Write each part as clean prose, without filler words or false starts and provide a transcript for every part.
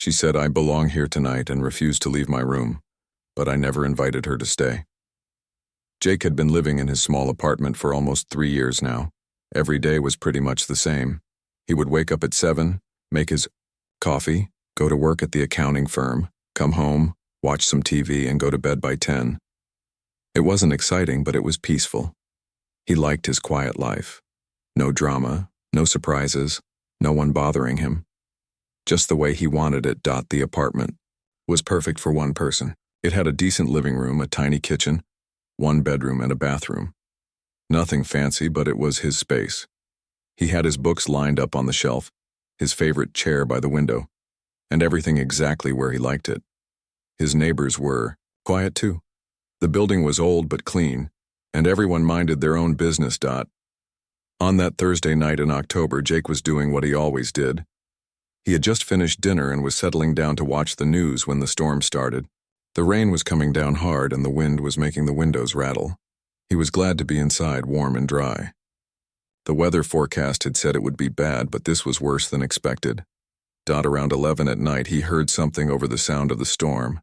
She said I belong here tonight and refused to leave my room, but I never invited her to stay. Jake had been living in his small apartment for almost 3 years now. Every day was pretty much the same. He would wake up at 7, make his coffee, go to work at the accounting firm, come home, watch some TV, and go to bed by 10. It wasn't exciting, but it was peaceful. He liked his quiet life. No drama, no surprises, no one bothering him. Just the way he wanted it. The apartment was perfect for one person. It had a decent living room, a tiny kitchen, 1 bedroom, and a bathroom. Nothing fancy, but it was his space. He had his books lined up on the shelf, his favorite chair by the window, and everything exactly where he liked it. His neighbors were quiet too. The building was old but clean, and everyone minded their own business. On that Thursday night in October, Jake was doing what he always did. He had just finished dinner and was settling down to watch the news when the storm started. The rain was coming down hard and the wind was making the windows rattle. He was glad to be inside, warm and dry. The weather forecast had said it would be bad, but this was worse than expected. Around 11 at night, he heard something over the sound of the storm.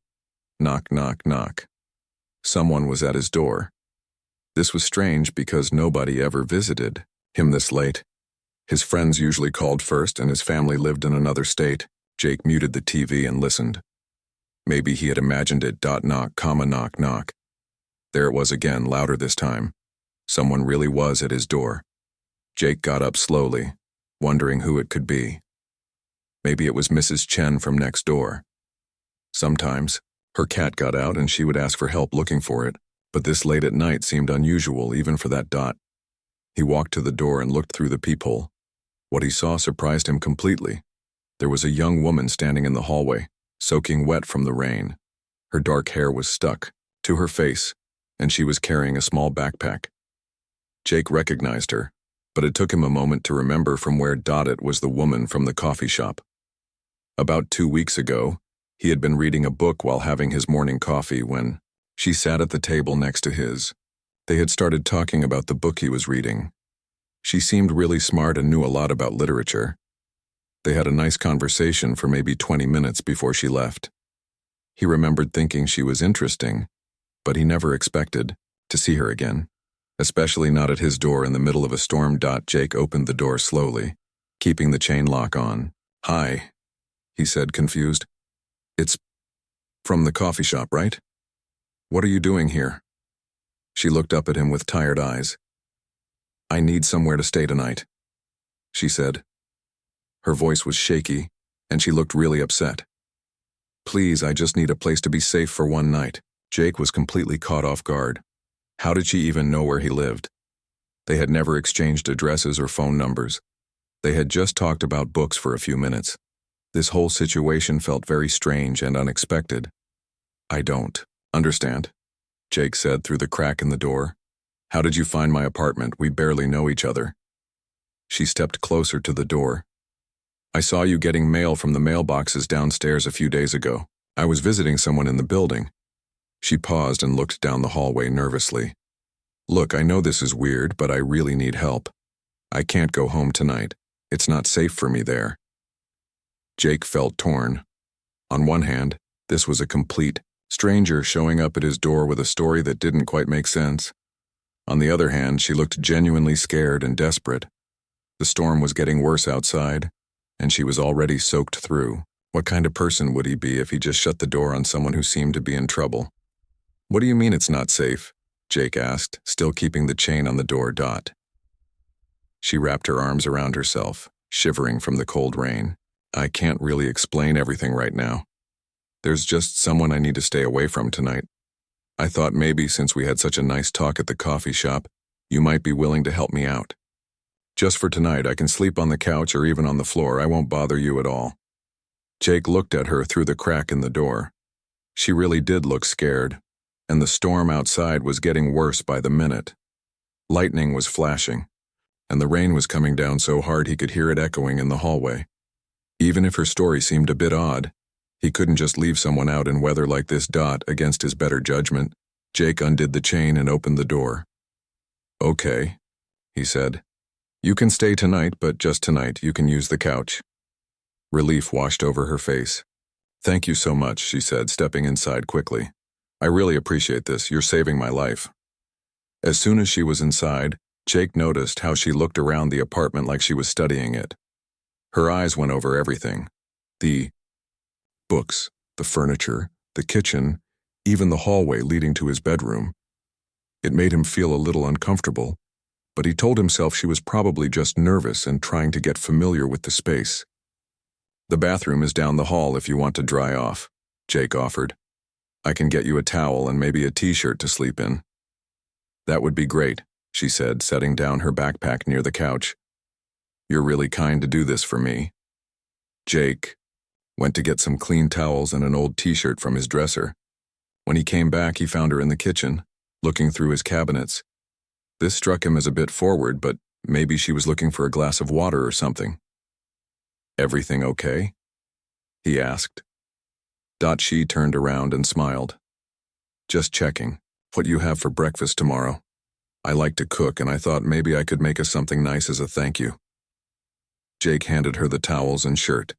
Knock, knock, knock. Someone was at his door. This was strange because nobody ever visited him this late. His friends usually called first, and his family lived in another state. Jake muted the TV and listened. Maybe he had imagined it. Knock, comma, knock, knock. There it was again, louder this time. Someone really was at his door. Jake got up slowly, wondering who it could be. Maybe it was Mrs. Chen from next door. Sometimes, her cat got out and she would ask for help looking for it, but this late at night seemed unusual even for that. He walked to the door and looked through the peephole. What he saw surprised him completely. There was a young woman standing in the hallway, soaking wet from the rain. Her dark hair was stuck to her face, and she was carrying a small backpack. Jake recognized her, but it took him a moment to remember from where it was the woman from the coffee shop. About 2 weeks ago, he had been reading a book while having his morning coffee when she sat at the table next to his. They had started talking about the book he was reading. She seemed really smart and knew a lot about literature. They had a nice conversation for maybe 20 minutes before she left. He remembered thinking she was interesting, but he never expected to see her again, especially not at his door in the middle of a storm. Jake opened the door slowly, keeping the chain lock on. "Hi," he said, confused. "It's from the coffee shop, right? What are you doing here?" She looked up at him with tired eyes. "I need somewhere to stay tonight," she said. Her voice was shaky, and she looked really upset. "Please, I just need a place to be safe for one night." Jake was completely caught off guard. How did she even know where he lived? They had never exchanged addresses or phone numbers. They had just talked about books for a few minutes. This whole situation felt very strange and unexpected. "I don't understand," Jake said through the crack in the door. "How did you find my apartment? We barely know each other." She stepped closer to the door. "I saw you getting mail from the mailboxes downstairs a few days ago. I was visiting someone in the building." She paused and looked down the hallway nervously. "Look, I know this is weird, but I really need help. I can't go home tonight. It's not safe for me there." Jake felt torn. On one hand, this was a complete stranger showing up at his door with a story that didn't quite make sense. On the other hand, she looked genuinely scared and desperate. The storm was getting worse outside, and she was already soaked through. What kind of person would he be if he just shut the door on someone who seemed to be in trouble? "What do you mean it's not safe?" Jake asked, still keeping the chain on the door. She wrapped her arms around herself, shivering from the cold rain. "I can't really explain everything right now. There's just someone I need to stay away from tonight. I thought maybe since we had such a nice talk at the coffee shop, you might be willing to help me out. Just for tonight, I can sleep on the couch or even on the floor. I won't bother you at all." Jake looked at her through the crack in the door. She really did look scared, and the storm outside was getting worse by the minute. Lightning was flashing, and the rain was coming down so hard he could hear it echoing in the hallway. Even if her story seemed a bit odd, he couldn't just leave someone out in weather like this. Against his better judgment, Jake undid the chain and opened the door. "Okay," he said. "You can stay tonight, but just tonight. You can use the couch." Relief washed over her face. Thank you so much, she said, stepping inside quickly. I really appreciate this. You're saving my life. As soon as she was inside, Jake noticed how she looked around the apartment like she was studying it. Her eyes went over everything. The books, the furniture, the kitchen, even the hallway leading to his bedroom. It made him feel a little uncomfortable, but he told himself she was probably just nervous and trying to get familiar with the space. The bathroom is down the hall if you want to dry off, Jake offered. I can get you a towel and maybe a t-shirt to sleep in. That would be great, she said, setting down her backpack near the couch. You're really kind to do this for me. Jake went to get some clean towels and an old t-shirt from his dresser. When he came back, he found her in the kitchen, looking through his cabinets. This struck him as a bit forward, but maybe she was looking for a glass of water or something. Everything okay? He asked. She turned around and smiled. Just checking. What you have for breakfast tomorrow? I like to cook, and I thought maybe I could make us something nice as a thank you. Jake handed her the towels and shirt.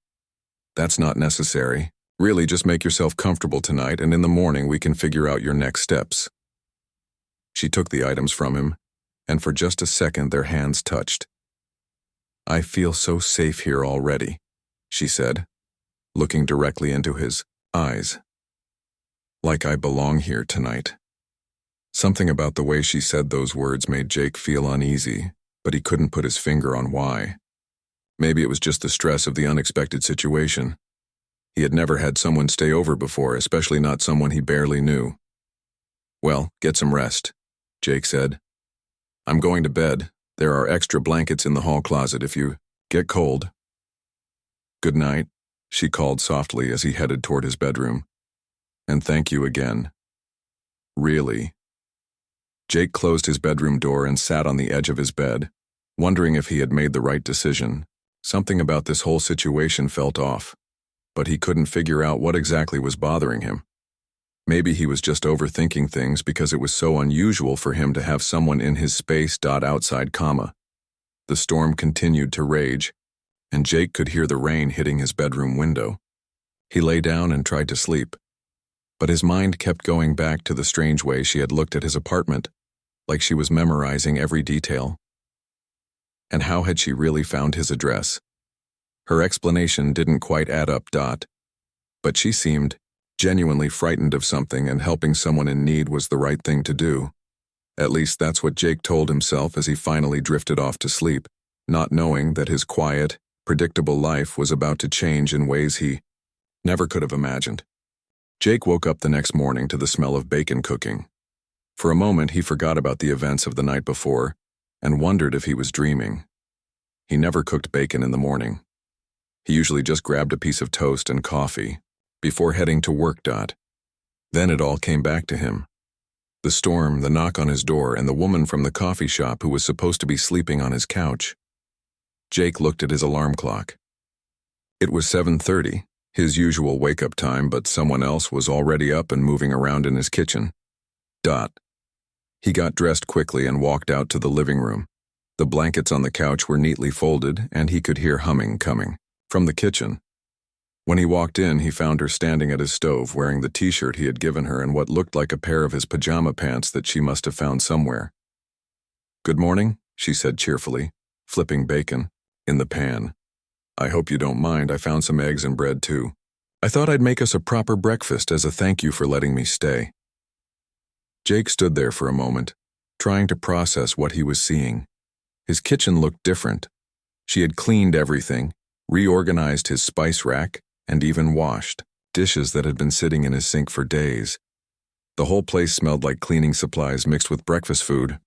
That's not necessary. Really, just make yourself comfortable tonight, and in the morning we can figure out your next steps. She took the items from him, and for just a second their hands touched. I feel so safe here already, she said, looking directly into his eyes. Like I belong here tonight. Something about the way she said those words made Jake feel uneasy, but he couldn't put his finger on why. Maybe it was just the stress of the unexpected situation. He had never had someone stay over before, especially not someone he barely knew. Well, get some rest, Jake said. I'm going to bed. There are extra blankets in the hall closet if you get cold. Good night, she called softly as he headed toward his bedroom. And thank you again. Really? Jake closed his bedroom door and sat on the edge of his bed, wondering if he had made the right decision. Something about this whole situation felt off, but he couldn't figure out what exactly was bothering him. Maybe he was just overthinking things because it was so unusual for him to have someone in his space. Outside, the storm continued to rage, and Jake could hear the rain hitting his bedroom window. He lay down and tried to sleep, but his mind kept going back to the strange way she had looked at his apartment, like she was memorizing every detail. And how had she really found his address? Her explanation didn't quite add up. But she seemed genuinely frightened of something, and helping someone in need was the right thing to do. At least that's what Jake told himself as he finally drifted off to sleep, not knowing that his quiet, predictable life was about to change in ways he never could have imagined. Jake woke up the next morning to the smell of bacon cooking. For a moment, he forgot about the events of the night before and wondered if he was dreaming. He never cooked bacon in the morning. He usually just grabbed a piece of toast and coffee before heading to work. Then it all came back to him. The storm, the knock on his door, and the woman from the coffee shop who was supposed to be sleeping on his couch. Jake looked at his alarm clock. It was 7:30, his usual wake-up time, but someone else was already up and moving around in his kitchen. He got dressed quickly and walked out to the living room. The blankets on the couch were neatly folded, and he could hear humming coming from the kitchen. When he walked in, he found her standing at his stove wearing the t-shirt he had given her and what looked like a pair of his pajama pants that she must have found somewhere. Good morning, she said cheerfully, flipping bacon in the pan. I hope you don't mind, I found some eggs and bread too. I thought I'd make us a proper breakfast as a thank you for letting me stay. Jake stood there for a moment, trying to process what he was seeing. His kitchen looked different. She had cleaned everything, reorganized his spice rack, and even washed dishes that had been sitting in his sink for days. The whole place smelled like cleaning supplies mixed with breakfast food.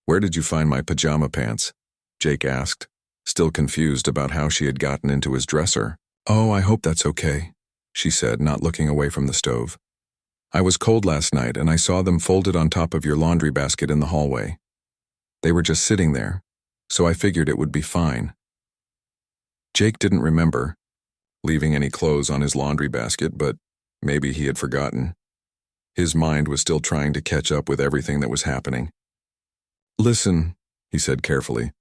Where did you find my pajama pants? Jake asked, still confused about how she had gotten into his dresser. Oh, I hope that's okay, she said, not looking away from the stove. I was cold last night and I saw them folded on top of your laundry basket in the hallway. They were just sitting there, so I figured it would be fine. Jake didn't remember leaving any clothes on his laundry basket, but maybe he had forgotten. His mind was still trying to catch up with everything that was happening. Listen, he said carefully,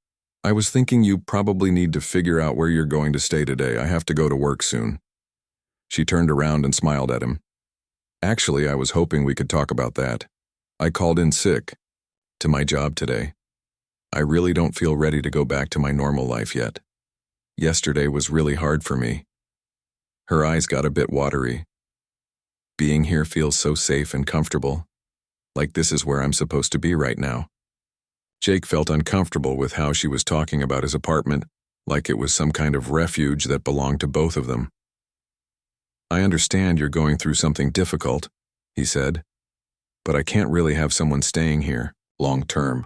I was thinking you probably need to figure out where you're going to stay today. I have to go to work soon. She turned around and smiled at him. Actually, I was hoping we could talk about that. I called in sick to my job today. I really don't feel ready to go back to my normal life yet. Yesterday was really hard for me. Her eyes got a bit watery. Being here feels so safe and comfortable, like this is where I'm supposed to be right now. Jake felt uncomfortable with how she was talking about his apartment, like it was some kind of refuge that belonged to both of them. I understand you're going through something difficult, he said, but I can't really have someone staying here, long term.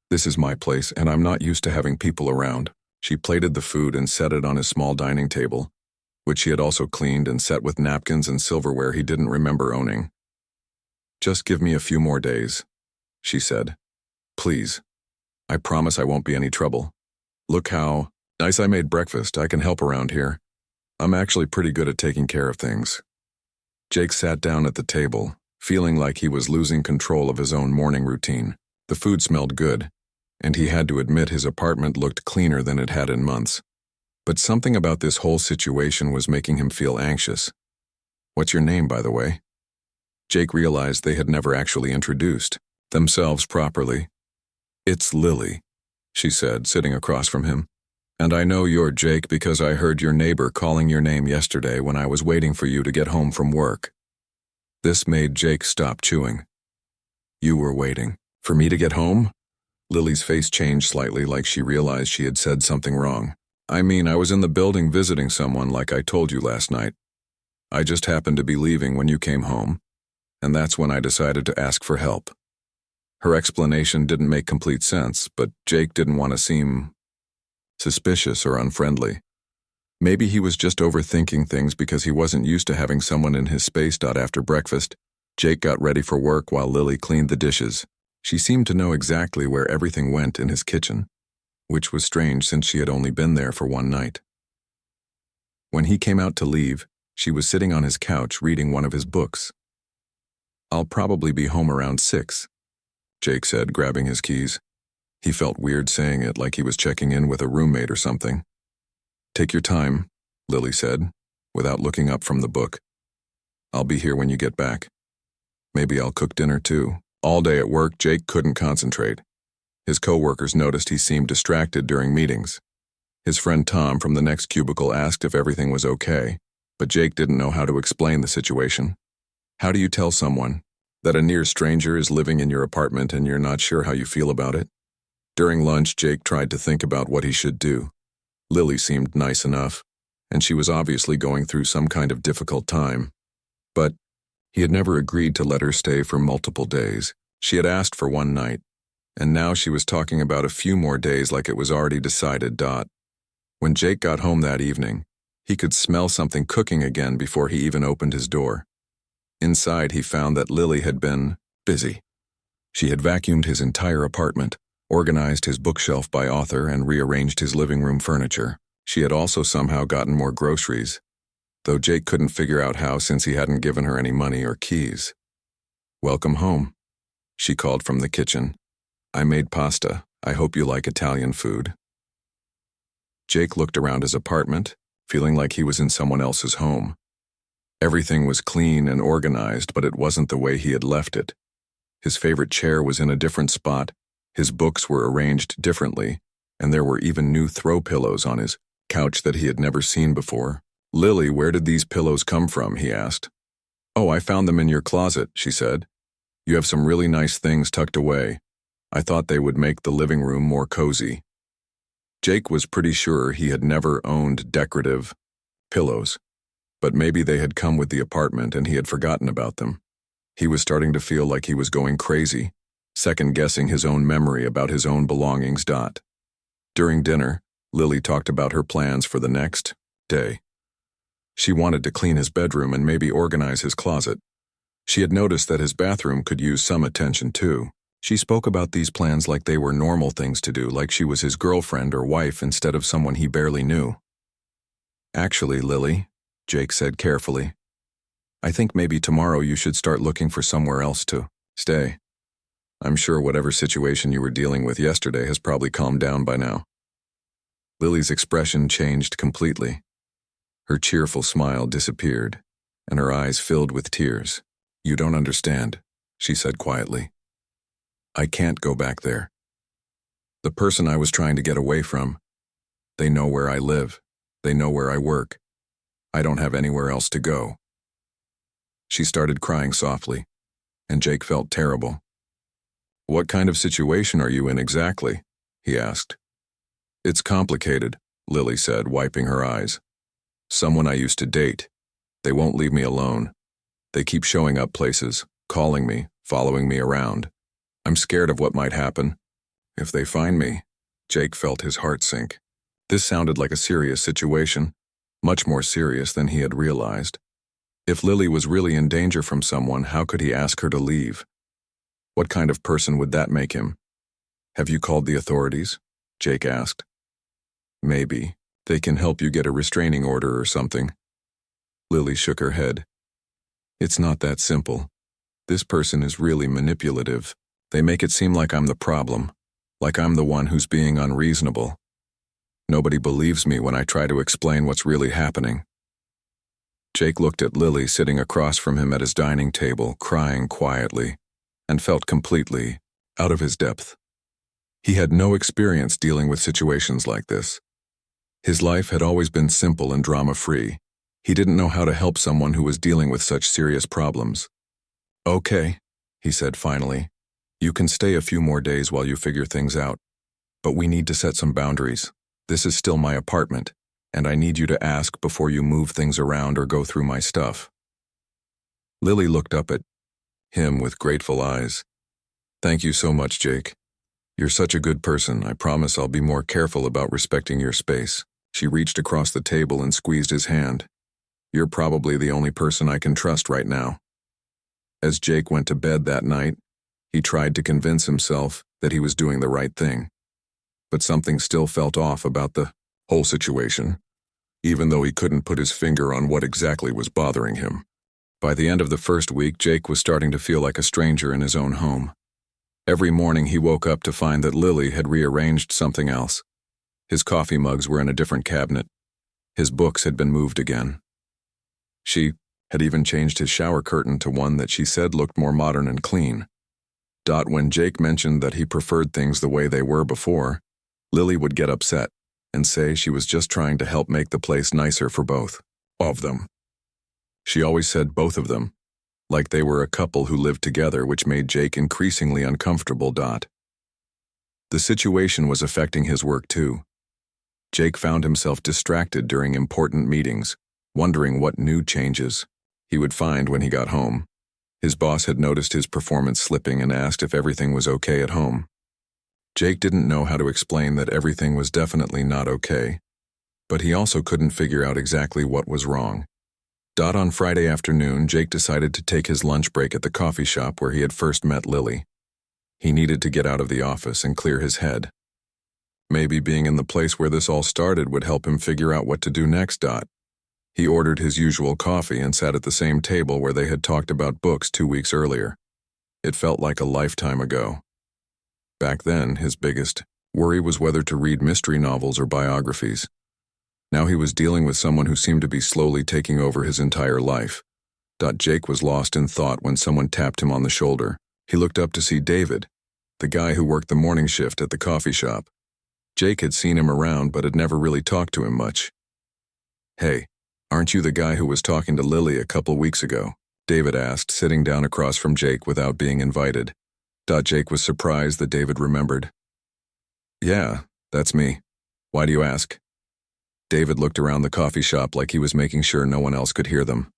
This is my place, and I'm not used to having people around. She plated the food and set it on his small dining table, which she had also cleaned and set with napkins and silverware he didn't remember owning. Just give me a few more days, she said. Please. I promise I won't be any trouble. Look how nice I made breakfast. I can help around here. I'm actually pretty good at taking care of things. Jake sat down at the table, feeling like he was losing control of his own morning routine. The food smelled good, and he had to admit his apartment looked cleaner than it had in months. But something about this whole situation was making him feel anxious. What's your name, by the way? Jake realized they had never actually introduced themselves properly. It's Lily, she said, sitting across from him. And I know you're Jake because I heard your neighbor calling your name yesterday when I was waiting for you to get home from work. This made Jake stop chewing. You were waiting for me to get home? Lily's face changed slightly, like she realized she had said something wrong. I mean, I was in the building visiting someone like I told you last night. I just happened to be leaving when you came home, and that's when I decided to ask for help. Her explanation didn't make complete sense, but Jake didn't want to seem suspicious or unfriendly. Maybe he was just overthinking things because he wasn't used to having someone in his space. After breakfast, Jake got ready for work while Lily cleaned the dishes. She seemed to know exactly where everything went in his kitchen, which was strange since she had only been there for one night. When he came out to leave, she was sitting on his couch reading one of his books. I'll probably be home around 6, Jake said, grabbing his keys. He felt weird saying it, like he was checking in with a roommate or something. Take your time, Lily said, without looking up from the book. I'll be here when you get back. Maybe I'll cook dinner too. All day at work, Jake couldn't concentrate. His co-workers noticed he seemed distracted during meetings. His friend Tom from the next cubicle asked if everything was okay, but Jake didn't know how to explain the situation. How do you tell someone that a near stranger is living in your apartment and you're not sure how you feel about it? During lunch, Jake tried to think about what he should do. Lily seemed nice enough, and she was obviously going through some kind of difficult time. But he had never agreed to let her stay for multiple days. She had asked for one night, and now she was talking about a few more days like it was already decided. When Jake got home that evening, he could smell something cooking again before he even opened his door. Inside, he found that Lily had been busy. She had vacuumed his entire apartment, organized his bookshelf by author, and rearranged his living room furniture. She had also somehow gotten more groceries, though Jake couldn't figure out how since he hadn't given her any money or keys. Welcome home, she called from the kitchen. I made pasta. I hope you like Italian food. Jake looked around his apartment, feeling like he was in someone else's home. Everything was clean and organized, but it wasn't the way he had left it. His favorite chair was in a different spot, his books were arranged differently, and there were even new throw pillows on his couch that he had never seen before. Lily, where did these pillows come from? He asked. Oh, I found them in your closet, she said. You have some really nice things tucked away. I thought they would make the living room more cozy. Jake was pretty sure he had never owned decorative pillows, but maybe they had come with the apartment and he had forgotten about them. He was starting to feel like he was going crazy, second-guessing his own memory about his own belongings. During dinner, Lily talked about her plans for the next day. She wanted to clean his bedroom and maybe organize his closet. She had noticed that his bathroom could use some attention too. She spoke about these plans like they were normal things to do, like she was his girlfriend or wife instead of someone he barely knew. Actually, Lily, Jake said carefully, I think maybe tomorrow you should start looking for somewhere else to stay. I'm sure whatever situation you were dealing with yesterday has probably calmed down by now. Lily's expression changed completely. Her cheerful smile disappeared, and her eyes filled with tears. "You don't understand," she said quietly. "I can't go back there. The person I was trying to get away from, they know where I live. They know where I work. I don't have anywhere else to go." She started crying softly, and Jake felt terrible. "What kind of situation are you in exactly?" he asked. "It's complicated," Lily said, wiping her eyes. "Someone I used to date. They won't leave me alone. They keep showing up places, calling me, following me around. I'm scared of what might happen. If they find me..." Jake felt his heart sink. This sounded like a serious situation, much more serious than he had realized. If Lily was really in danger from someone, how could he ask her to leave? What kind of person would that make him? "Have you called the authorities?" Jake asked. "Maybe. They can help you get a restraining order or something." Lily shook her head. "It's not that simple. This person is really manipulative. They make it seem like I'm the problem, like I'm the one who's being unreasonable. Nobody believes me when I try to explain what's really happening." Jake looked at Lily sitting across from him at his dining table, crying quietly, and felt completely out of his depth. He had no experience dealing with situations like this. His life had always been simple and drama-free. He didn't know how to help someone who was dealing with such serious problems. "Okay," he said finally. "You can stay a few more days while you figure things out. But we need to set some boundaries. This is still my apartment, and I need you to ask before you move things around or go through my stuff." Lily looked up at him with grateful eyes. "Thank you so much, Jake. You're such a good person. I promise I'll be more careful about respecting your space." She reached across the table and squeezed his hand. "You're probably the only person I can trust right now." As Jake went to bed that night, he tried to convince himself that he was doing the right thing. But something still felt off about the whole situation, even though he couldn't put his finger on what exactly was bothering him. By the end of the first week, Jake was starting to feel like a stranger in his own home. Every morning he woke up to find that Lily had rearranged something else. His coffee mugs were in a different cabinet. His books had been moved again. She had even changed his shower curtain to one that she said looked more modern and clean. When Jake mentioned that he preferred things the way they were before, Lily would get upset and say she was just trying to help make the place nicer for both of them. She always said both of them, like they were a couple who lived together, which made Jake increasingly uncomfortable. The situation was affecting his work too. Jake found himself distracted during important meetings, wondering what new changes he would find when he got home. His boss had noticed his performance slipping and asked if everything was okay at home. Jake didn't know how to explain that everything was definitely not okay, but he also couldn't figure out exactly what was wrong. On Friday afternoon, Jake decided to take his lunch break at the coffee shop where he had first met Lily. He needed to get out of the office and clear his head. Maybe being in the place where this all started would help him figure out what to do next. He ordered his usual coffee and sat at the same table where they had talked about books 2 weeks earlier. It felt like a lifetime ago. Back then, his biggest worry was whether to read mystery novels or biographies. Now he was dealing with someone who seemed to be slowly taking over his entire life. Jake was lost in thought when someone tapped him on the shoulder. He looked up to see David, the guy who worked the morning shift at the coffee shop. Jake had seen him around but had never really talked to him much. "Hey, aren't you the guy who was talking to Lily a couple weeks ago?" David asked, sitting down across from Jake without being invited. Jake was surprised that David remembered. "Yeah, that's me. Why do you ask?" David looked around the coffee shop like he was making sure no one else could hear them.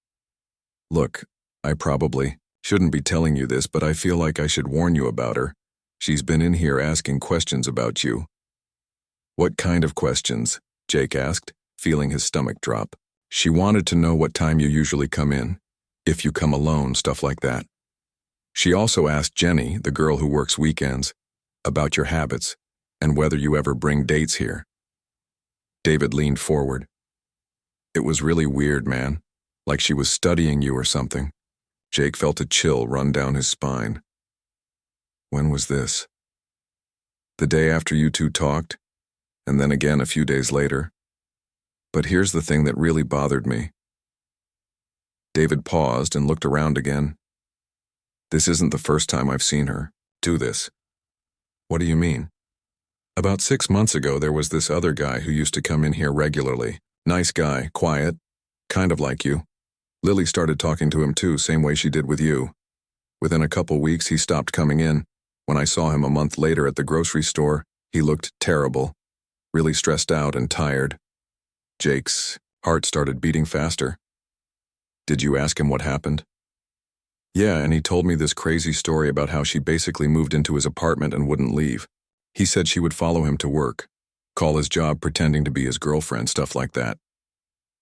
"Look, I probably shouldn't be telling you this, but I feel like I should warn you about her. She's been in here asking questions about you." "What kind of questions?" Jake asked, feeling his stomach drop. "She wanted to know what time you usually come in, if you come alone, stuff like that. She also asked Jenny, the girl who works weekends, about your habits and whether you ever bring dates here." David leaned forward. "It was really weird, man. Like she was studying you or something." Jake felt a chill run down his spine. "When was this?" "The day after you two talked, and then again a few days later." But here's the thing that really bothered me. David paused and looked around again. This isn't the first time I've seen her do this. What do you mean? About 6 months ago, there was this other guy who used to come in here regularly. Nice guy, quiet, kind of like you. Lily started talking to him too, same way she did with you. Within a couple weeks, he stopped coming in. When I saw him a month later at the grocery store, he looked terrible, really stressed out and tired. Jake's heart started beating faster. Did you ask him what happened? Yeah, and he told me this crazy story about how she basically moved into his apartment and wouldn't leave. He said she would follow him to work, call his job pretending to be his girlfriend, stuff like that.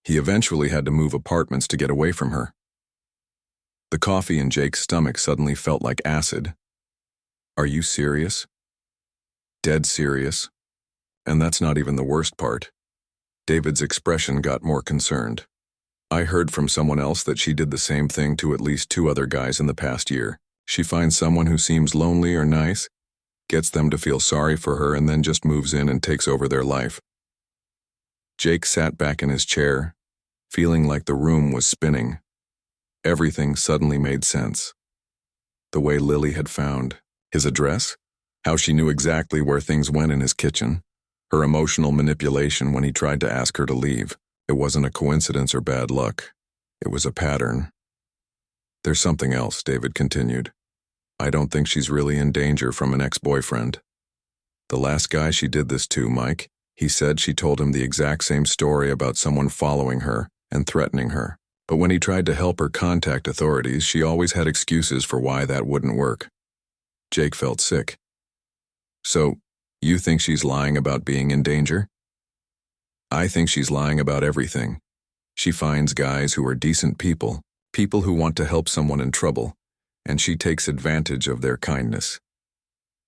He eventually had to move apartments to get away from her. The coffee in Jake's stomach suddenly felt like acid. Are you serious? Dead serious? And that's not even the worst part. David's expression got more concerned. I heard from someone else that she did the same thing to at least 2 other guys in the past year. She finds someone who seems lonely or nice, gets them to feel sorry for her, and then just moves in and takes over their life. Jake sat back in his chair, feeling like the room was spinning. Everything suddenly made sense. The way Lily had found his address, how she knew exactly where things went in his kitchen, her emotional manipulation when he tried to ask her to leave. It wasn't a coincidence or bad luck. It was a pattern. There's something else, David continued. I don't think she's really in danger from an ex-boyfriend. The last guy she did this to, Mike, he said she told him the exact same story about someone following her and threatening her. But when he tried to help her contact authorities, she always had excuses for why that wouldn't work. Jake felt sick. So, you think she's lying about being in danger? I think she's lying about everything. She finds guys who are decent people, people who want to help someone in trouble, and she takes advantage of their kindness.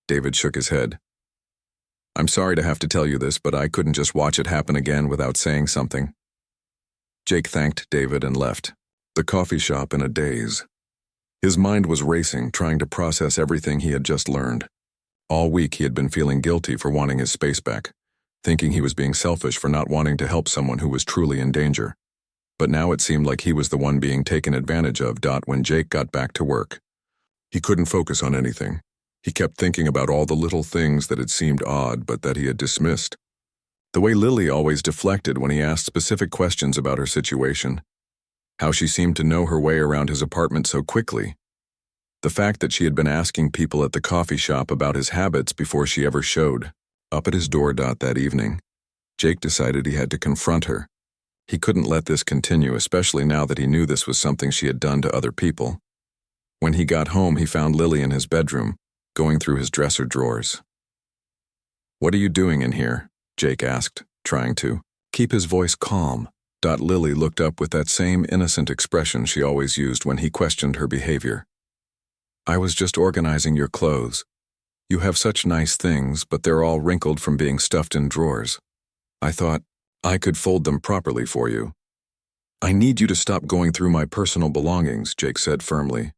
David shook his head. I'm sorry to have to tell you this, but I couldn't just watch it happen again without saying something. Jake thanked David and left the coffee shop in a daze. His mind was racing, trying to process everything he had just learned. All week he had been feeling guilty for wanting his space back, thinking he was being selfish for not wanting to help someone who was truly in danger. But now it seemed like he was the one being taken advantage of. When Jake got back to work, he couldn't focus on anything. He kept thinking about all the little things that had seemed odd but that he had dismissed. The way Lily always deflected when he asked specific questions about her situation. How she seemed to know her way around his apartment so quickly. The fact that she had been asking people at the coffee shop about his habits before she ever showed up at his door. That evening, Jake decided he had to confront her. He couldn't let this continue, especially now that he knew this was something she had done to other people. When he got home, he found Lily in his bedroom, going through his dresser drawers. What are you doing in here? Jake asked, trying to keep his voice calm. Lily looked up with that same innocent expression she always used when he questioned her behavior. I was just organizing your clothes. You have such nice things, but they're all wrinkled from being stuffed in drawers. I thought I could fold them properly for you. I need you to stop going through my personal belongings, Jake said firmly,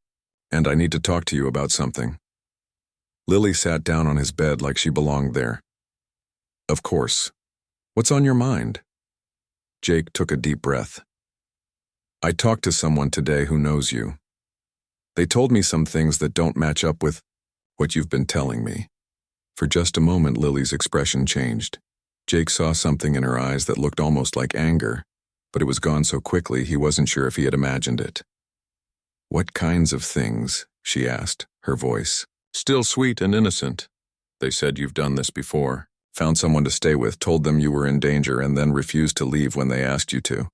and I need to talk to you about something. Lily sat down on his bed like she belonged there. Of course. What's on your mind? Jake took a deep breath. I talked to someone today who knows you. They told me some things that don't match up with what you've been telling me. For just a moment, Lily's expression changed. Jake saw something in her eyes that looked almost like anger, but it was gone so quickly he wasn't sure if he had imagined it. What kinds of things? She asked, her voice still sweet and innocent. They said you've done this before, found someone to stay with, told them you were in danger, and then refused to leave when they asked you to.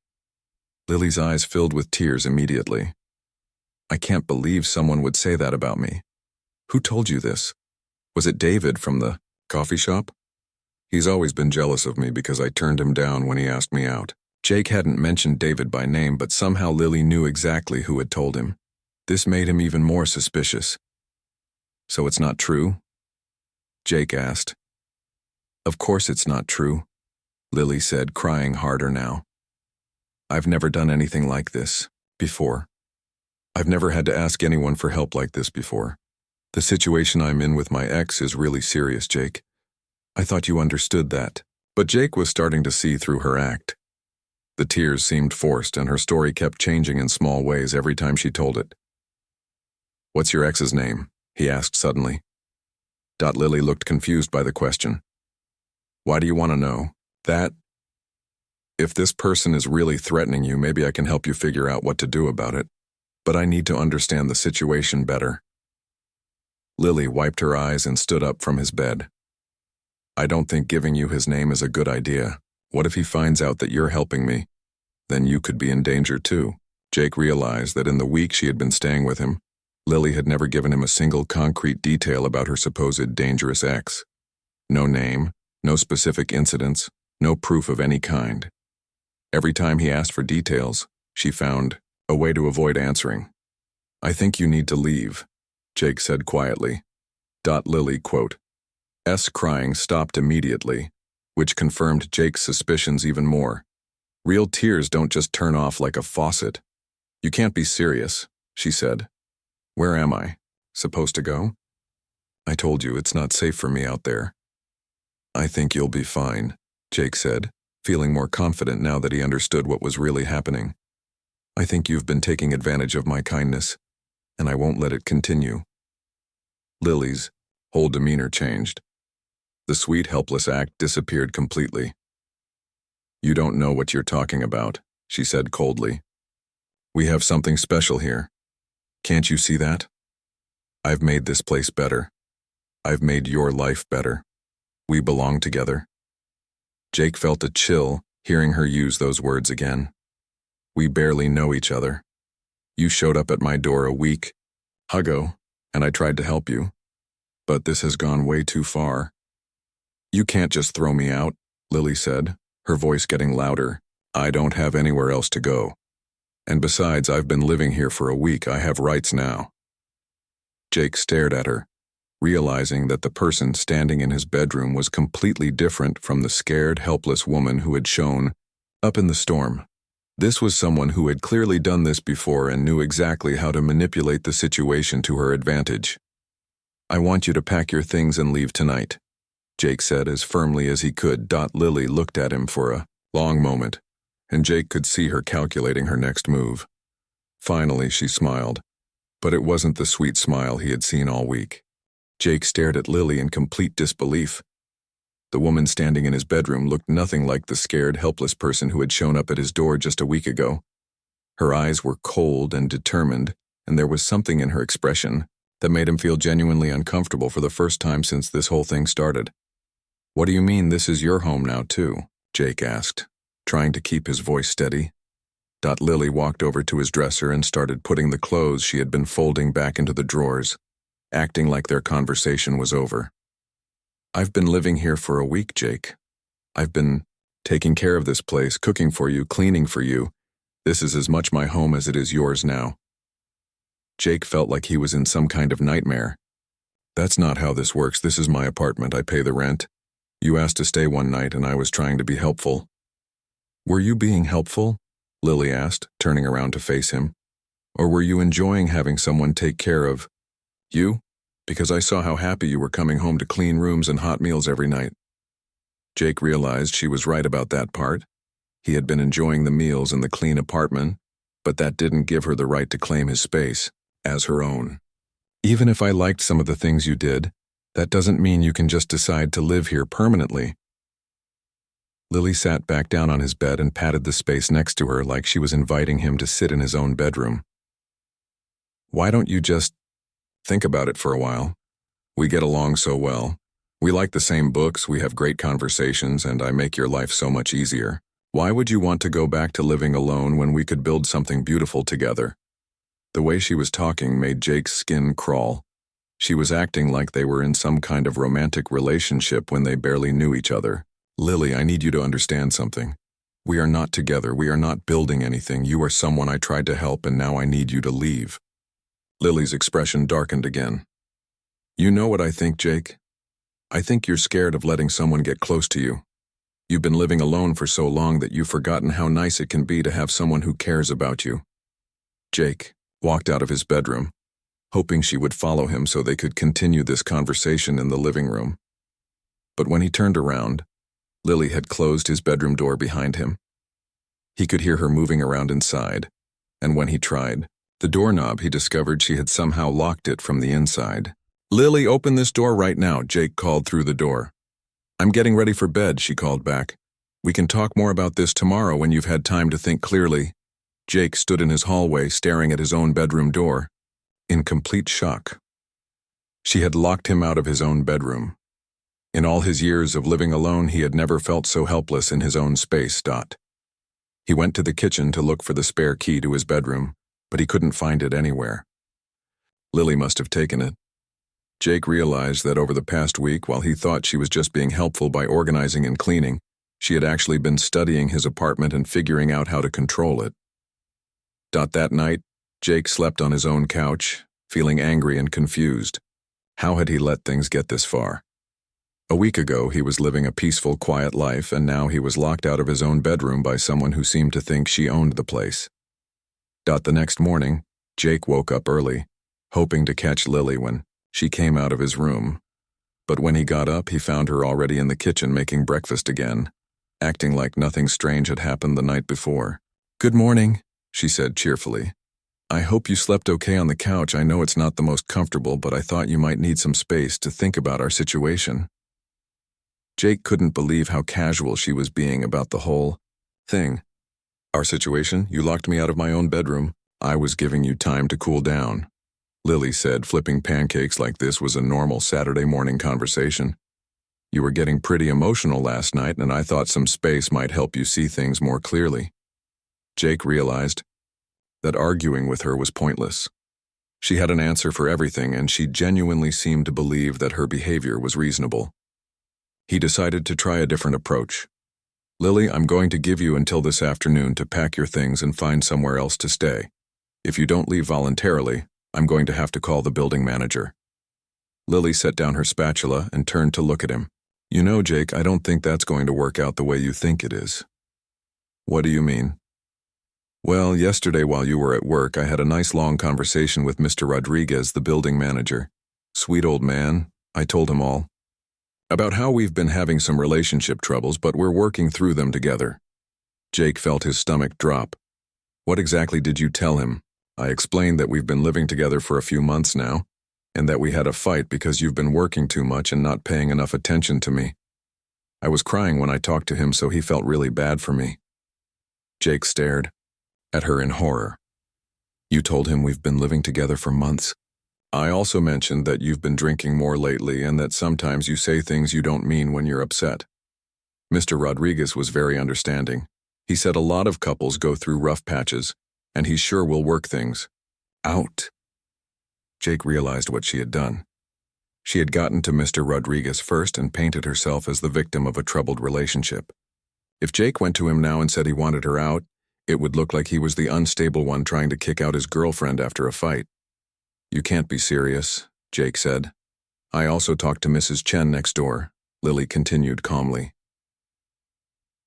Lily's eyes filled with tears immediately. I can't believe someone would say that about me. Who told you this? Was it David from the coffee shop? He's always been jealous of me because I turned him down when he asked me out. Jake hadn't mentioned David by name, but somehow Lily knew exactly who had told him. This made him even more suspicious. So it's not true? Jake asked. Of course it's not true, Lily said, crying harder now. I've never done anything like this before. I've never had to ask anyone for help like this before. The situation I'm in with my ex is really serious, Jake. I thought you understood that. But Jake was starting to see through her act. The tears seemed forced, and her story kept changing in small ways every time she told it. "What's your ex's name?" he asked suddenly. Lily looked confused by the question. "Why do you want to know? That? If this person is really threatening you, maybe I can help you figure out what to do about it. But I need to understand the situation better." Lily wiped her eyes and stood up from his bed. "I don't think giving you his name is a good idea. What if he finds out that you're helping me? Then you could be in danger too." Jake realized that in the week she had been staying with him, Lily had never given him a single concrete detail about her supposed dangerous ex. No name, no specific incidents, no proof of any kind. Every time he asked for details, she found a way to avoid answering. "I think you need to leave," Jake said quietly. Lily, quote, "S crying stopped immediately," which confirmed Jake's suspicions even more. "Real tears don't just turn off like a faucet." "You can't be serious," she said. "Where am I? Supposed to go?" "I told you it's not safe for me out there." "I think you'll be fine," Jake said, feeling more confident now that he understood what was really happening. "I think you've been taking advantage of my kindness, and I won't let it continue." Lily's whole demeanor changed. The sweet, helpless act disappeared completely. "You don't know what you're talking about," she said coldly. "We have something special here. Can't you see that? I've made this place better. I've made your life better. We belong together." Jake felt a chill hearing her use those words again. "We barely know each other. You showed up at my door a week ago, and I tried to help you. But this has gone way too far." "You can't just throw me out," Lily said, her voice getting louder. "I don't have anywhere else to go. And besides, I've been living here for a week. I have rights now." Jake stared at her, realizing that the person standing in his bedroom was completely different from the scared, helpless woman who had shown up in the storm. This was someone who had clearly done this before and knew exactly how to manipulate the situation to her advantage. "I want you to pack your things and leave tonight," Jake said as firmly as he could. Lily looked at him for a long moment, and Jake could see her calculating her next move. Finally, she smiled, but it wasn't the sweet smile he had seen all week. Jake stared at Lily in complete disbelief. The woman standing in his bedroom looked nothing like the scared, helpless person who had shown up at his door just a week ago. Her eyes were cold and determined, and there was something in her expression that made him feel genuinely uncomfortable for the first time since this whole thing started. "What do you mean this is your home now too?" Jake asked, trying to keep his voice steady. Lily walked over to his dresser and started putting the clothes she had been folding back into the drawers, acting like their conversation was over. "I've been living here for a week, Jake. I've been taking care of this place, cooking for you, cleaning for you. This is as much my home as it is yours now." Jake felt like he was in some kind of nightmare. "That's not how this works. This is my apartment. I pay the rent. You asked to stay one night and I was trying to be helpful." "Were you being helpful?" Lily asked, turning around to face him. "Or were you enjoying having someone take care of you? Because I saw how happy you were coming home to clean rooms and hot meals every night." Jake realized she was right about that part. He had been enjoying the meals and the clean apartment, but that didn't give her the right to claim his space as her own. "Even if I liked some of the things you did, that doesn't mean you can just decide to live here permanently." Lily sat back down on his bed and patted the space next to her like she was inviting him to sit in his own bedroom. "Why don't you just think about it for a while? We get along so well. We like the same books, we have great conversations, and I make your life so much easier. Why would you want to go back to living alone when we could build something beautiful together?" The way she was talking made Jake's skin crawl. She was acting like they were in some kind of romantic relationship when they barely knew each other. "Lily, I need you to understand something. We are not together. We are not building anything. You are someone I tried to help, and now I need you to leave." Lily's expression darkened again. "You know what I think, Jake? I think you're scared of letting someone get close to you. You've been living alone for so long that you've forgotten how nice it can be to have someone who cares about you." Jake walked out of his bedroom, hoping she would follow him so they could continue this conversation in the living room. But when he turned around, Lily had closed his bedroom door behind him. He could hear her moving around inside, and when he tried the doorknob, he discovered she had somehow locked it from the inside. "Lily, open this door right now," Jake called through the door. "I'm getting ready for bed," she called back. "We can talk more about this tomorrow when you've had time to think clearly." Jake stood in his hallway staring at his own bedroom door, in complete shock. She had locked him out of his own bedroom. In all his years of living alone, he had never felt so helpless in his own space. He went to the kitchen to look for the spare key to his bedroom, but he couldn't find it anywhere. Lily must have taken it. Jake realized that over the past week, while he thought she was just being helpful by organizing and cleaning, she had actually been studying his apartment and figuring out how to control it. That night, Jake slept on his own couch, feeling angry and confused. How had he let things get this far? A week ago, he was living a peaceful, quiet life, and now he was locked out of his own bedroom by someone who seemed to think she owned the place. The next morning, Jake woke up early, hoping to catch Lily when she came out of his room. But when he got up, he found her already in the kitchen making breakfast again, acting like nothing strange had happened the night before. "Good morning," she said cheerfully. "I hope you slept okay on the couch. I know it's not the most comfortable, but I thought you might need some space to think about our situation." Jake couldn't believe how casual she was being about the whole thing. "Our situation? You locked me out of my own bedroom. I was giving you time to cool down," Lily said, flipping pancakes like this was a normal Saturday morning conversation. "You were getting pretty emotional last night, and I thought some space might help you see things more clearly." Jake realized that arguing with her was pointless. She had an answer for everything, and she genuinely seemed to believe that her behavior was reasonable. He decided to try a different approach. "Lily, I'm going to give you until this afternoon to pack your things and find somewhere else to stay. If you don't leave voluntarily, I'm going to have to call the building manager." Lily set down her spatula and turned to look at him. "You know, Jake, I don't think that's going to work out the way you think it is." "What do you mean?" "Well, yesterday while you were at work, I had a nice long conversation with Mr. Rodriguez, the building manager. Sweet old man. I told him all about how we've been having some relationship troubles, but we're working through them together." Jake felt his stomach drop. "What exactly did you tell him?" "I explained that we've been living together for a few months now, and that we had a fight because you've been working too much and not paying enough attention to me. I was crying when I talked to him, so he felt really bad for me." Jake stared at her in horror. "You told him we've been living together for months?" "I also mentioned that you've been drinking more lately and that sometimes you say things you don't mean when you're upset." Mr. Rodriguez was very understanding. He said a lot of couples go through rough patches, and he sure will work things out. Jake realized what she had done. She had gotten to Mr. Rodriguez first and painted herself as the victim of a troubled relationship. If Jake went to him now and said he wanted her out, it would look like he was the unstable one trying to kick out his girlfriend after a fight. "You can't be serious," Jake said. "I also talked to Mrs. Chen next door," Lily continued calmly.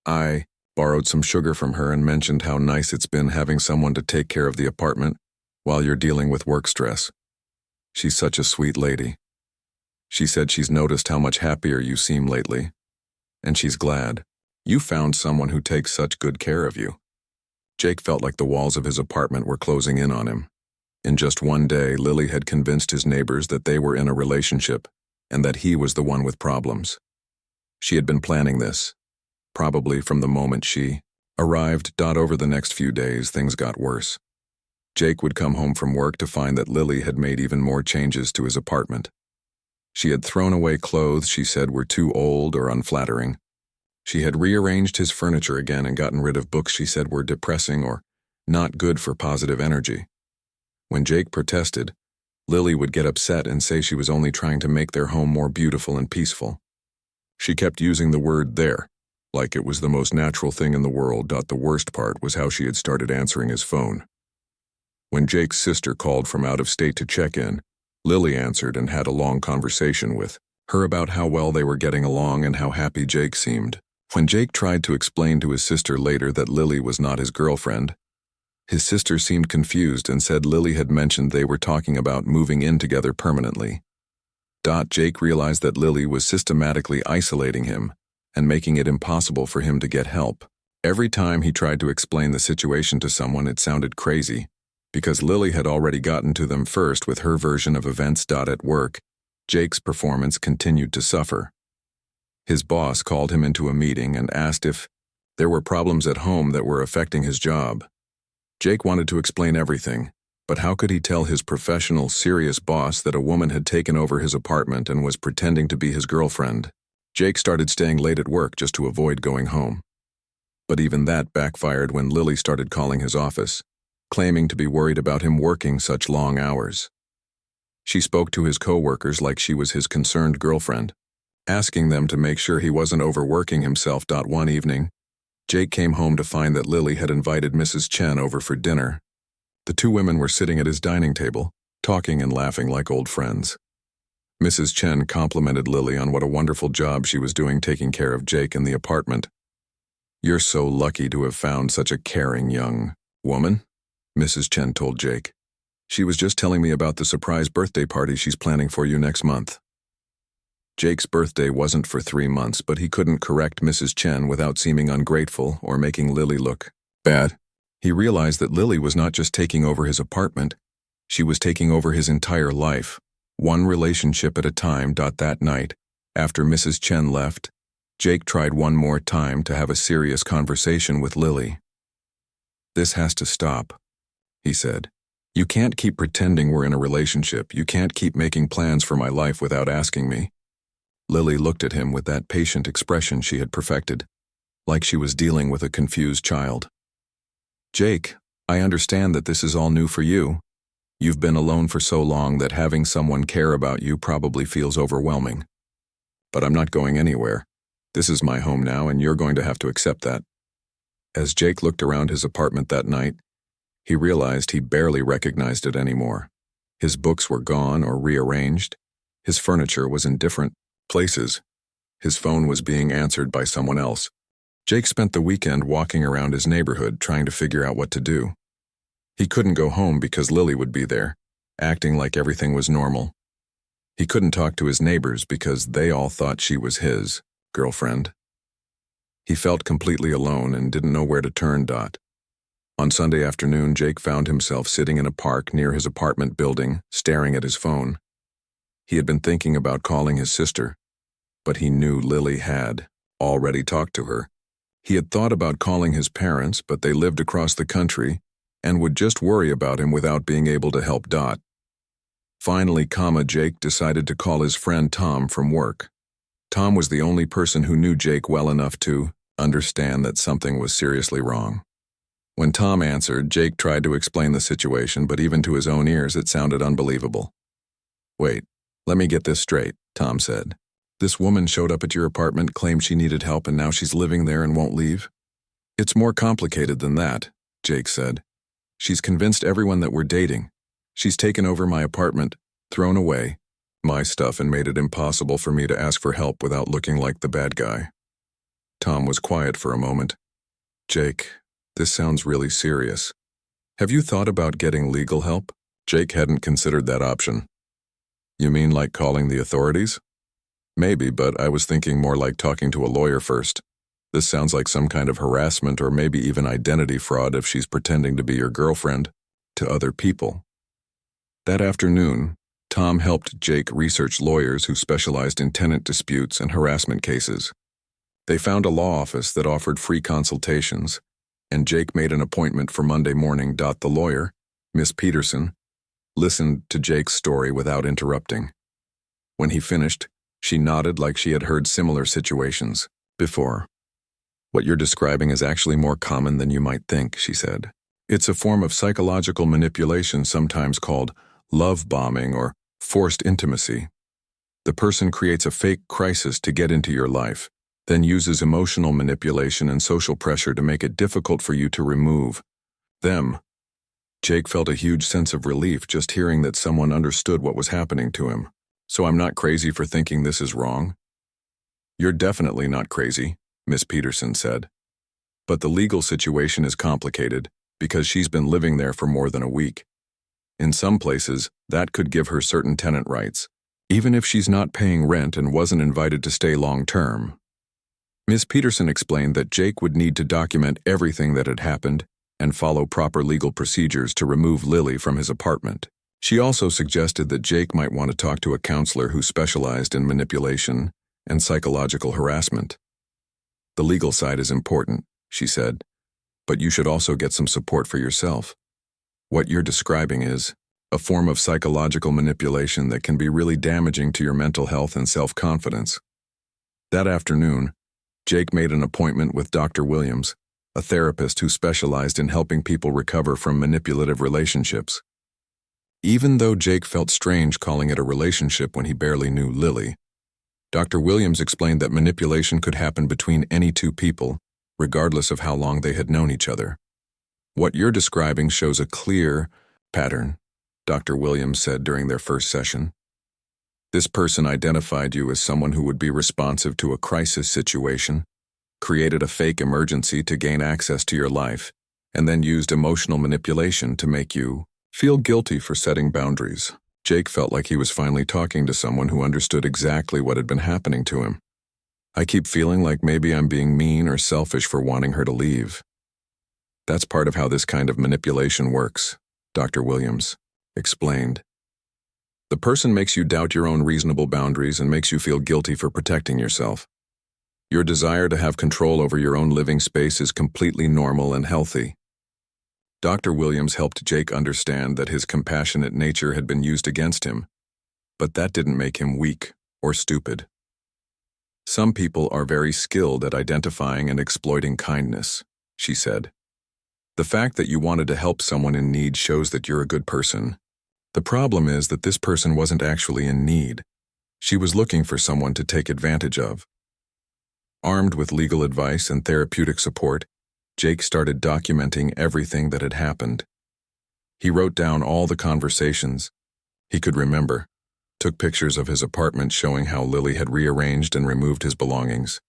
"I borrowed some sugar from her and mentioned how nice it's been having someone to take care of the apartment while you're dealing with work stress. She's such a sweet lady. She said she's noticed how much happier you seem lately, and she's glad you found someone who takes such good care of you." Jake felt like the walls of his apartment were closing in on him. In just one day, Lily had convinced his neighbors that they were in a relationship and that he was the one with problems. She had been planning this, probably from the moment she arrived. Over the next few days, things got worse. Jake would come home from work to find that Lily had made even more changes to his apartment. She had thrown away clothes she said were too old or unflattering. She had rearranged his furniture again and gotten rid of books she said were depressing or not good for positive energy. When Jake protested, Lily would get upset and say she was only trying to make their home more beautiful and peaceful. She kept using the word "there," like it was the most natural thing in the world. The worst part was how she had started answering his phone. When Jake's sister called from out of state to check in, Lily answered and had a long conversation with her about how well they were getting along and how happy Jake seemed. When Jake tried to explain to his sister later that Lily was not his girlfriend, his sister seemed confused and said Lily had mentioned they were talking about moving in together permanently. Jake realized that Lily was systematically isolating him and making it impossible for him to get help. Every time he tried to explain the situation to someone, it sounded crazy, because Lily had already gotten to them first with her version of events. At work, Jake's performance continued to suffer. His boss called him into a meeting and asked if there were problems at home that were affecting his job. Jake wanted to explain everything, but how could he tell his professional, serious boss that a woman had taken over his apartment and was pretending to be his girlfriend? Jake started staying late at work just to avoid going home. But even that backfired when Lily started calling his office, claiming to be worried about him working such long hours. She spoke to his co-workers like she was his concerned girlfriend, asking them to make sure he wasn't overworking himself. One evening, Jake came home to find that Lily had invited Mrs. Chen over for dinner. The two women were sitting at his dining table, talking and laughing like old friends. Mrs. Chen complimented Lily on what a wonderful job she was doing taking care of Jake in the apartment. "You're so lucky to have found such a caring young woman," Mrs. Chen told Jake. "She was just telling me about the surprise birthday party she's planning for you next month." Jake's birthday wasn't for 3 months, but he couldn't correct Mrs. Chen without seeming ungrateful or making Lily look bad. He realized that Lily was not just taking over his apartment, she was taking over his entire life, one relationship at a time. That night, after Mrs. Chen left, Jake tried one more time to have a serious conversation with Lily. "This has to stop," he said. "You can't keep pretending we're in a relationship. You can't keep making plans for my life without asking me." Lily looked at him with that patient expression she had perfected, like she was dealing with a confused child. "Jake, I understand that this is all new for you. You've been alone for so long that having someone care about you probably feels overwhelming. But I'm not going anywhere. This is my home now, and you're going to have to accept that." As Jake looked around his apartment that night, he realized he barely recognized it anymore. His books were gone or rearranged. His furniture was in different places. His phone was being answered by someone else. Jake spent the weekend walking around his neighborhood trying to figure out what to do. He couldn't go home because Lily would be there, acting like everything was normal. He couldn't talk to his neighbors because they all thought she was his girlfriend. He felt completely alone and didn't know where to turn. On Sunday afternoon, Jake found himself sitting in a park near his apartment building, staring at his phone. He had been thinking about calling his sister, but he knew Lily had already talked to her. He had thought about calling his parents, but they lived across the country and would just worry about him without being able to help. Finally, Jake decided to call his friend Tom from work. Tom was the only person who knew Jake well enough to understand that something was seriously wrong. When Tom answered, Jake tried to explain the situation, but even to his own ears it sounded unbelievable. "Wait, let me get this straight," Tom said. "This woman showed up at your apartment, claimed she needed help, and now she's living there and won't leave?" "It's more complicated than that," Jake said. "She's convinced everyone that we're dating. She's taken over my apartment, thrown away my stuff, and made it impossible for me to ask for help without looking like the bad guy." Tom was quiet for a moment. "Jake, this sounds really serious. Have you thought about getting legal help?" Jake hadn't considered that option. "You mean like calling the authorities?" "Maybe, but I was thinking more like talking to a lawyer first. This sounds like some kind of harassment or maybe even identity fraud if she's pretending to be your girlfriend to other people." That afternoon, Tom helped Jake research lawyers who specialized in tenant disputes and harassment cases. They found a law office that offered free consultations, and Jake made an appointment for Monday morning. The lawyer, Miss Peterson, listened to Jake's story without interrupting. When he finished, she nodded like she had heard similar situations before. "What you're describing is actually more common than you might think," she said. "It's a form of psychological manipulation, sometimes called love bombing or forced intimacy. The person creates a fake crisis to get into your life, then uses emotional manipulation and social pressure to make it difficult for you to remove them." Jake felt a huge sense of relief just hearing that someone understood what was happening to him. "So I'm not crazy for thinking this is wrong?" "You're definitely not crazy," Miss Peterson said. "But the legal situation is complicated because she's been living there for more than a week. In some places, that could give her certain tenant rights, even if she's not paying rent and wasn't invited to stay long-term." Miss Peterson explained that Jake would need to document everything that had happened and follow proper legal procedures to remove Lily from his apartment. She also suggested that Jake might want to talk to a counselor who specialized in manipulation and psychological harassment. The legal side is important, she said, but you should also get some support for yourself. What you're describing is a form of psychological manipulation that can be really damaging to your mental health and self-confidence. That afternoon, Jake made an appointment with Dr. Williams, a therapist who specialized in helping people recover from manipulative relationships. Even though Jake felt strange calling it a relationship when he barely knew Lily, Dr. Williams explained that manipulation could happen between any two people, regardless of how long they had known each other. What you're describing shows a clear pattern, Dr. Williams said during their first session. This person identified you as someone who would be responsive to a crisis situation, created a fake emergency to gain access to your life, and then used emotional manipulation to make you feel guilty for setting boundaries. Jake felt like he was finally talking to someone who understood exactly what had been happening to him. I keep feeling like maybe I'm being mean or selfish for wanting her to leave. That's part of how this kind of manipulation works, Dr. Williams explained. The person makes you doubt your own reasonable boundaries and makes you feel guilty for protecting yourself. Your desire to have control over your own living space is completely normal and healthy. Dr. Williams helped Jake understand that his compassionate nature had been used against him, but that didn't make him weak or stupid. Some people are very skilled at identifying and exploiting kindness, she said. The fact that you wanted to help someone in need shows that you're a good person. The problem is that this person wasn't actually in need. She was looking for someone to take advantage of. Armed with legal advice and therapeutic support, Jake started documenting everything that had happened. He wrote down all the conversations he could remember, took pictures of his apartment showing how Lily had rearranged and removed his belongings,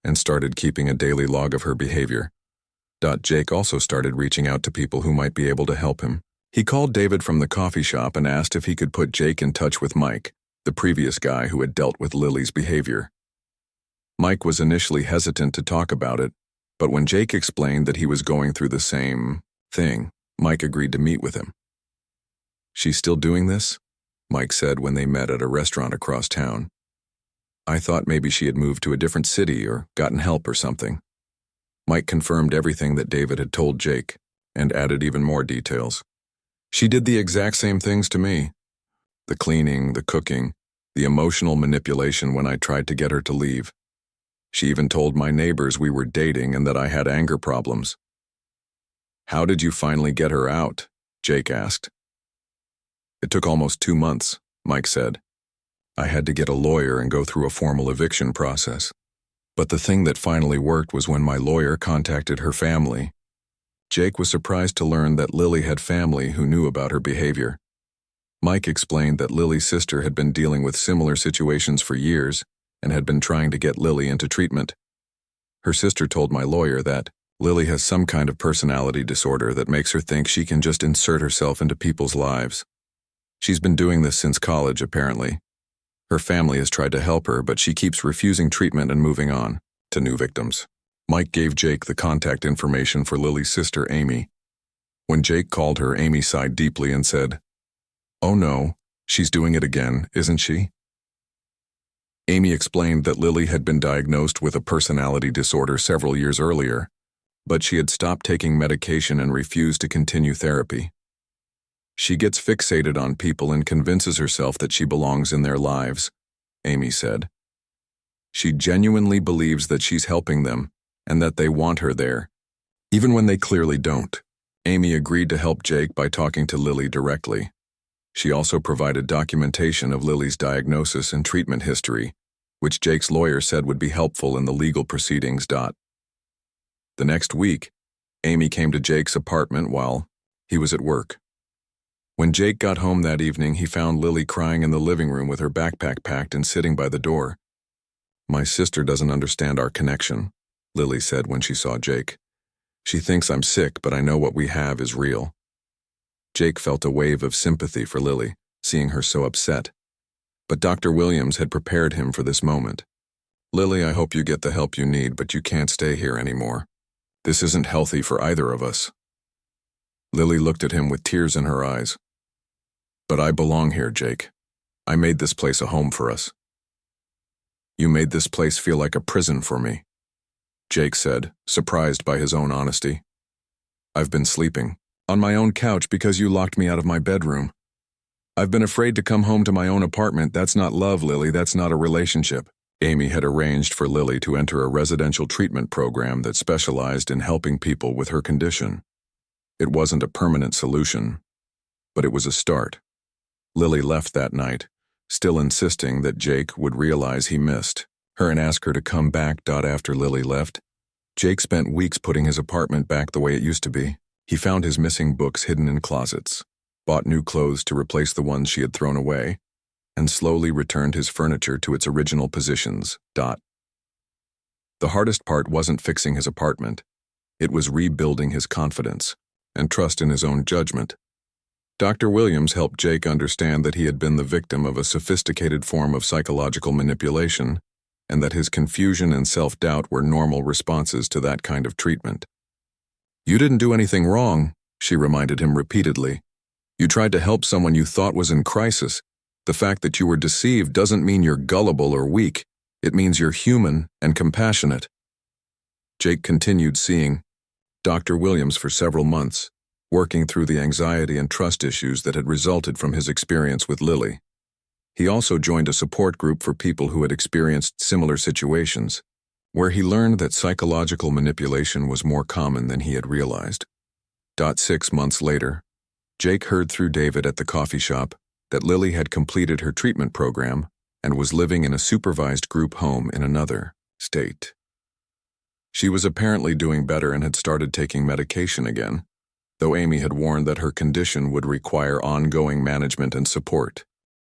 and started keeping a daily log of her behavior. Jake also started reaching out to people who might be able to help him. He called David from the coffee shop and asked if he could put Jake in touch with Mike, the previous guy who had dealt with Lily's behavior. Mike was initially hesitant to talk about it, but when Jake explained that he was going through the same thing, Mike agreed to meet with him. "She's still doing this?" Mike said when they met at a restaurant across town. "I thought maybe she had moved to a different city or gotten help or something." Mike confirmed everything that David had told Jake, and added even more details. "She did the exact same things to me. The cleaning, the cooking, the emotional manipulation when I tried to get her to leave. She even told my neighbors we were dating and that I had anger problems." "How did you finally get her out?" Jake asked. "It took almost 2 months," Mike said. "I had to get a lawyer and go through a formal eviction process. But the thing that finally worked was when my lawyer contacted her family." Jake was surprised to learn that Lily had family who knew about her behavior. Mike explained that Lily's sister had been dealing with similar situations for years and had been trying to get Lily into treatment. Her sister told my lawyer that Lily has some kind of personality disorder that makes her think she can just insert herself into people's lives. She's been doing this since college, apparently. Her family has tried to help her, but she keeps refusing treatment and moving on to new victims. Mike gave Jake the contact information for Lily's sister, Amy. When Jake called her, Amy sighed deeply and said, "Oh no, she's doing it again, isn't she?" Amy explained that Lily had been diagnosed with a personality disorder several years earlier, but she had stopped taking medication and refused to continue therapy. "She gets fixated on people and convinces herself that she belongs in their lives," Amy said. "She genuinely believes that she's helping them and that they want her there, even when they clearly don't." Amy agreed to help Jake by talking to Lily directly. She also provided documentation of Lily's diagnosis and treatment history, which Jake's lawyer said would be helpful in the legal proceedings. The next week, Amy came to Jake's apartment while he was at work. When Jake got home that evening, he found Lily crying in the living room with her backpack packed and sitting by the door. "My sister doesn't understand our connection," Lily said when she saw Jake. "She thinks I'm sick, but I know what we have is real." Jake felt a wave of sympathy for Lily, seeing her so upset. But Dr. Williams had prepared him for this moment. "Lily, I hope you get the help you need, but you can't stay here anymore. This isn't healthy for either of us." Lily looked at him with tears in her eyes. "But I belong here, Jake. I made this place a home for us." "You made this place feel like a prison for me," Jake said, surprised by his own honesty. "I've been sleeping on my own couch because you locked me out of my bedroom. I've been afraid to come home to my own apartment. That's not love, Lily. That's not a relationship." Amy had arranged for Lily to enter a residential treatment program that specialized in helping people with her condition. It wasn't a permanent solution, but it was a start. Lily left that night, still insisting that Jake would realize he missed her and ask her to come back. After Lily left, Jake spent weeks putting his apartment back the way it used to be. He found his missing books hidden in closets, bought new clothes to replace the ones she had thrown away, and slowly returned his furniture to its original positions. The hardest part wasn't fixing his apartment. It was rebuilding his confidence and trust in his own judgment. Dr. Williams helped Jake understand that he had been the victim of a sophisticated form of psychological manipulation, and that his confusion and self-doubt were normal responses to that kind of treatment. "You didn't do anything wrong," she reminded him repeatedly. "You tried to help someone you thought was in crisis. The fact that you were deceived doesn't mean you're gullible or weak. It means you're human and compassionate." Jake continued seeing Dr. Williams for several months, working through the anxiety and trust issues that had resulted from his experience with Lily. He also joined a support group for people who had experienced similar situations, where he learned that psychological manipulation was more common than he had realized. 6 months later, Jake heard through David at the coffee shop that Lily had completed her treatment program and was living in a supervised group home in another state. She was apparently doing better and had started taking medication again, though Amy had warned that her condition would require ongoing management and support.